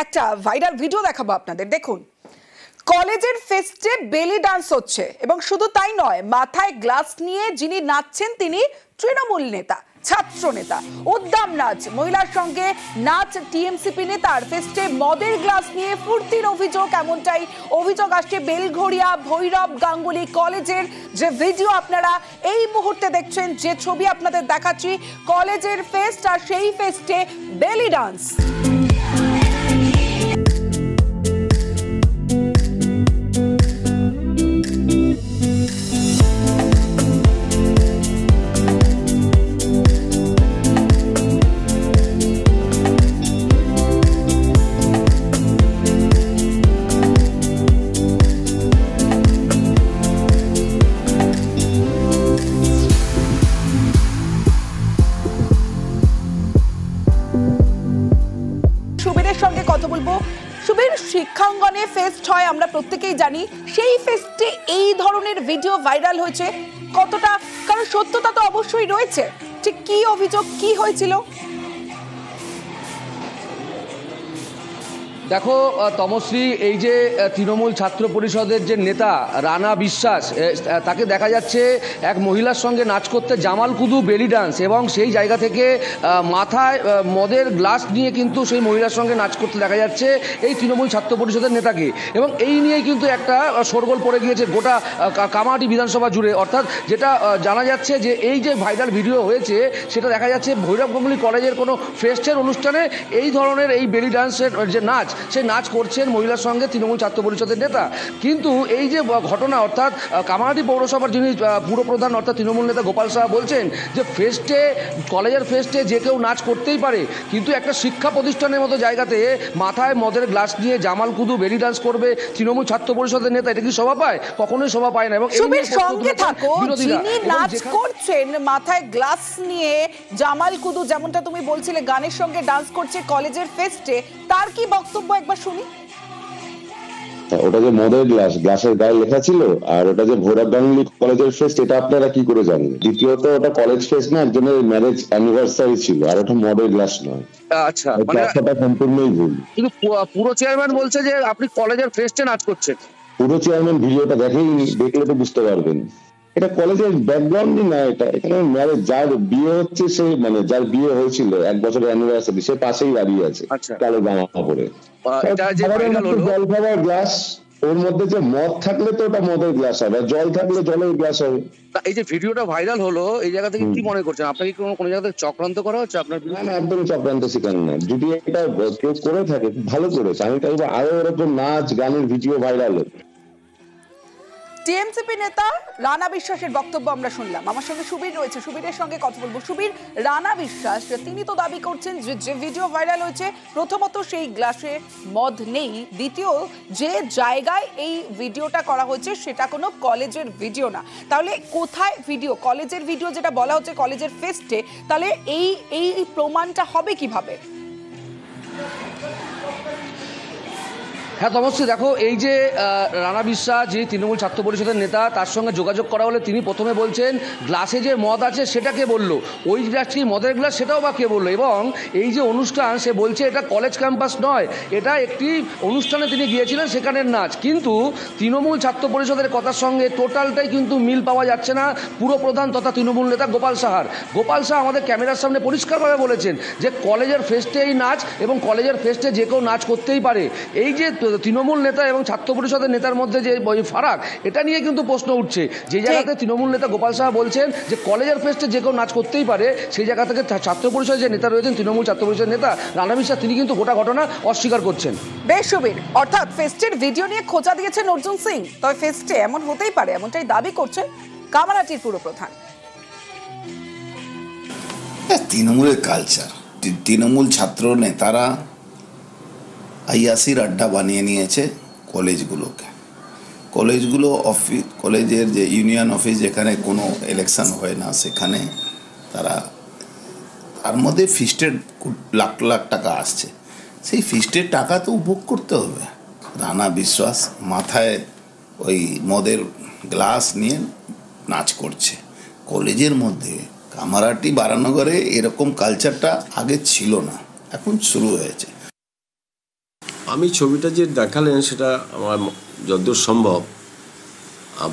একটা viral video দেখাবো আপনাদের। দেখুন, কলেজের ফেস্টে বেলি ডান্স হচ্ছে এবং শুধু তাই নয়, মাথায় গ্লাস নিয়ে যিনি নাচছেন তিনি তৃণমূল নেতা, ছাত্র নেতা। উদ্দাম নাচ, মহিলার সঙ্গে নাচ টিএমসিপি নেতার। ফেস্টে মদের গ্লাস নিয়ে ফুর্তির অভিযোগ, এমনটাই অভিযোগ আসছে বেলঘড়িয়া ভৈরব গাঙ্গুলি কলেজের। যে ভিডিও আপনারা এই মুহূর্তে দেখছেন, যে ছবি আপনাদের দেখাচ্ছি, কলেজের ফেস্ট আর সেই ফেস্টে বেলি ডান্স। সঙ্গে কথা বলবো। সুবীর, শিক্ষাঙ্গনে ফেস্ট হয় আমরা প্রত্যেকেই জানি, সেই ফেস্টে এই ধরনের ভিডিও ভাইরাল হয়েছে কতটা, কারণ সত্যতা তো অবশ্যই রয়েছে, ঠিক কি অভিযোগ, কি হয়েছিল? দেখো তমশ্রী, এই যে তৃণমূল ছাত্র পরিষদের যে নেতা রানা বিশ্বাস, তাকে দেখা যাচ্ছে এক মহিলার সঙ্গে নাচ করতে, জামালকুদু বেলি ডান্স, এবং সেই জায়গা থেকে মাথায় মদের গ্লাস নিয়ে কিন্তু সেই মহিলার সঙ্গে নাচ করতে দেখা যাচ্ছে এই তৃণমূল ছাত্র পরিষদের নেতাকে। এবং এই নিয়েই কিন্তু একটা শোরগোল পড়ে গিয়েছে গোটা কামাহাটি বিধানসভা জুড়ে। অর্থাৎ যেটা জানা যাচ্ছে যে এই যে ভাইরাল ভিডিও হয়েছে, সেটা দেখা যাচ্ছে ভৈরব গাঙ্গুলি কলেজের কোনো ফেস্টের অনুষ্ঠানে এই ধরনের এই বেলি ডান্সের যে নাচ, সে নাচ করছেন মহিলার সঙ্গে তৃণমূল ছাত্র পরিষদের নেতা। কিন্তু এই যে ঘটনা, অর্থাৎ কামাহাটি পৌরসভার যিনি পুরপ্রধান অর্থাৎ তৃণমূল নেতা গোপাল সাহা বলছেন যে ফেস্টে, কলেজের ফেস্টে যে কেউ নাচ করতেই পারে, কিন্তু একটা শিক্ষা প্রতিষ্ঠানের মতো জায়গাতে মাথায় মদের গ্লাস নিয়ে জামালকুদু বেলি ডান্স করবে তৃণমূল ছাত্র পরিষদের নেতা, এটা কি শোভা পায়? কখনোই শোভা পায় না। এবং সঙ্গে থাকো, যিনি নাচ করছেন মাথায় গ্লাস নিয়ে জামালকুদু, যেমনটা তুমি বলছিলে, গানের সঙ্গে ডান্স করছে কলেজের ফেস্টে, তার কি বক্তব্য একবার শুনি। ওটা যে মদের গ্লাস, গ্লাসের গায়ে লেখা ছিল, আর ওটা যে ভৈরব গাঙ্গুলি কলেজের ফেস্ট, এটা আপনারা কি করে জানেন? দ্বিতীয়ত, ওটা কলেজ ফেস্ট না, একজনের ম্যারেজ অ্যানিভার্সারি ছিল, আর ওটা মদের গ্লাস নয়। আচ্ছা, মানে সম্পূর্ণই ভুল। কিন্তু পুরো চেয়ারম্যান বলছে যে আপনি কলেজের ফেস্টে নাচ করছেন। পুরো চেয়ারম্যান ভিডিওটা দেখেইনি, দেখলে তো বুঝতে পারবেন। এটা কলেজের ব্যাকগ্রাউন্ডই না, এটা এখানে ম্যারেজ, যার বিয়ে হচ্ছে সে, মানে যার বিয়ে হয়েছিল 1 বছরের অ্যানিভার্সারি, সে পাশেই দাঁড়িয়ে আছে কালো জামা পরে। জল খাবার গ্লাস, ওর মধ্যে যে মদ থাকলে তো ওটা মদের গ্লাস হবে, জল থাকলে জলের গ্লাস হবে। এই যে ভিডিওটা ভাইরাল হলো, এই জায়গা থেকে কি মনে করছেন? আপনাকে কোনো জায়গা থেকে চক্রান্ত করা হচ্ছে আপনার? না, একদম চক্রান্ত শিকার না। যদি এটা কেউ করে থাকে, ভালো করেছে। আমি চাইবো আরো এরকম নাচ গানের ভিডিও ভাইরাল হোক। টিএমসিপি নেতা রানা বিশ্বাসের বক্তব্য আমরা শুনলাম। আমার সঙ্গে সুবীর রয়েছে, সুবীরের সঙ্গে কথা বলবো। সুবীর, রানা বিশ্বাস তিনি তো দাবি করছেন যে ভিডিও ভাইরাল হয়েছে, প্রথমত সেই গ্লাসে মদ নেই, দ্বিতীয় যে জায়গায় এই ভিডিওটা করা হয়েছে সেটা কোনো কলেজের ভিডিও না। তাহলে কোথায় ভিডিও? কলেজের ভিডিও যেটা বলা হচ্ছে কলেজের ফেস্টে, তাহলে এই প্রমাণটা হবে কিভাবে? হ্যাঁ তমশ্রী, দেখো, এই যে রানা বিশ্বাস, যে তৃণমূল ছাত্র পরিষদের নেতা, তার সঙ্গে যোগাযোগ করা হলে তিনি প্রথমে বলছেন গ্লাসে যে মদ আছে সেটা কে বললো, ওই গ্লাস কি মদের গ্লাস সেটাও বা কে বললো। এবং এই যে অনুষ্ঠান, সে বলছে এটা কলেজ ক্যাম্পাস নয়, এটা একটি অনুষ্ঠানে তিনি গিয়েছিলেন, সেখানের নাচ। কিন্তু তৃণমূল ছাত্র পরিষদের কথার সঙ্গে টোটালটাই কিন্তু মিল পাওয়া যাচ্ছে না পুরপ্রধান তথা তৃণমূল নেতা গোপাল সাহার। গোপাল সাহা আমাদের ক্যামেরার সামনে পরিষ্কারভাবে বলেছেন যে কলেজের ফেস্টে এই নাচ, এবং কলেজের ফেস্টে যে কেউ নাচ করতেই পারে। এই যে তৃণমূল নেতা এবং ছাত্র পরিষদের নেতার মধ্যে যে ফারাক, এটা নিয়ে কিন্তু প্রশ্ন উঠছে। যে জায়গাতে তৃণমূল নেতা গোপাল সাহা বলছেন যে কলেজের ফেস্টে যে কেউ নাচ করতেই পারে, সেই জায়গা থেকে ছাত্র পরিষদের যে নেতা রয়েছেন, তৃণমূল ছাত্র পরিষদের নেতা রানা বিশ্বাস, তিনি কিন্তু গোটা ঘটনা অস্বীকার করছেন। বেশ সুবীর, অর্থাৎ ফেস্টের ভিডিও নিয়ে খোঁচা দিয়েছেন অর্জুন সিং, তবে ফেস্টে এমন হতেই পারে, এমনটাই দাবি করছেন কামারহাটির পুরপ্রধান। তৃণমূলের কালচার, তৃণমূল ছাত্র নেতারা আইয়াসির আড্ডা বানিয়ে নিয়েছে কলেজগুলোকে। কলেজগুলো অফিস, কলেজের যে ইউনিয়ন অফিস, যেখানে কোনো ইলেকশন হয় না, সেখানে তারা, তার মধ্যে ফিস্টের লাখ লাখ টাকা আসছে, সেই ফিস্টের টাকা তো উপভোগ করতে হবে। রানা বিশ্বাস মাথায় ওই মদের গ্লাস নিয়ে নাচ করছে কলেজের মধ্যে। কামারহাটি বারানগরে এরকম কালচারটা আগে ছিল না, এখন শুরু হয়েছে। আমি ছবিটা যে দেখালেন সেটা আমার যতদূর সম্ভব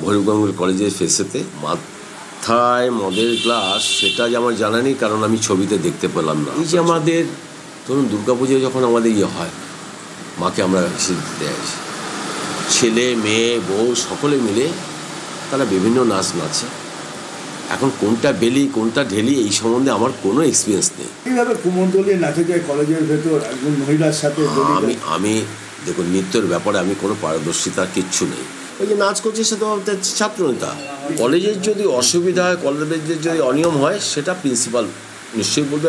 ভৈরব কলেজের ফেসেতে মাথায় মদের গ্লাস, সেটা যে আমার জানা নেই, কারণ আমি ছবিতে দেখতে পেলাম না। এই যে আমাদের ধরুন দুর্গাপুজোয় যখন আমাদের হয়, মাকে আমরা দেয়, ছেলে মেয়ে বউ সকলে মিলে তারা বিভিন্ন নাচ নাচে। এখন কোনটা বেলি কোনটা ঢেলি এই সম্বন্ধে আমার কোনো এক্সপিরিয়েন্স নেই। এইভাবে কুমোরটুলি নাচে যায় কলেজের ভেতর একজন মহিলার সাথে। আমি দেখুন, নৃত্যের ব্যাপারে আমি কোনো পারদর্শিতা কিচ্ছু নেই। ওই যে নাচ করছে সে তো ছাত্র নেতা। কলেজের যদি অসুবিধা হয়, কলেজের যদি অনিয়ম হয়, সেটা প্রিন্সিপাল নিশ্চয়ই বলবে।